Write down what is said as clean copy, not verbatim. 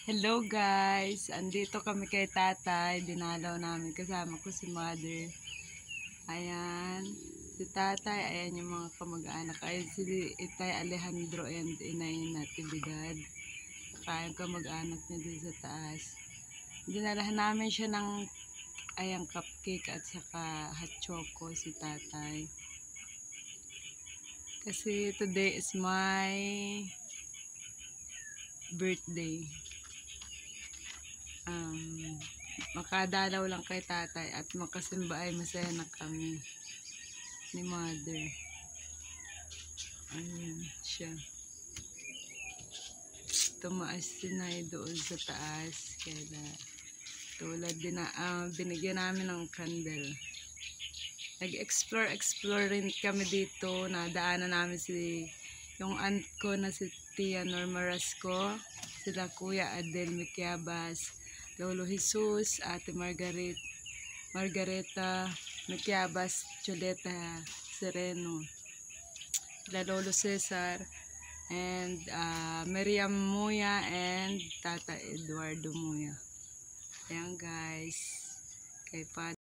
Hello guys! Andito kami kay tatay. Dinalaw namin. Kasama ko si mother. Ayan. Si tatay. Ayan yung mga kamag-anak. Ayan si Itay Alejandro and Inay Natividad. Kayang kamag-anak niya dun sa taas. Dinalahan namin siya ng ayang cupcake at saka hot choco si tatay. Kasi today is my birthday. Makadalaw lang kay tatay at makasimba ay masaya na kami ni mother. Ayan siya. Tumaas sinay doon sa taas. Kaya tulad din na binigyan namin ng candle. Nag-explore rin kami dito. Nadaanan namin yung aunt ko na si Tia Norma Rasco, sila Kuya Adel Miquiabas, Lolo Jesus, Ate Margareta Miquiabas, Chuleta Sereno, sila Lolo Cesar, and Miriam Muya and Tata Eduardo Muya. Ayan guys, kay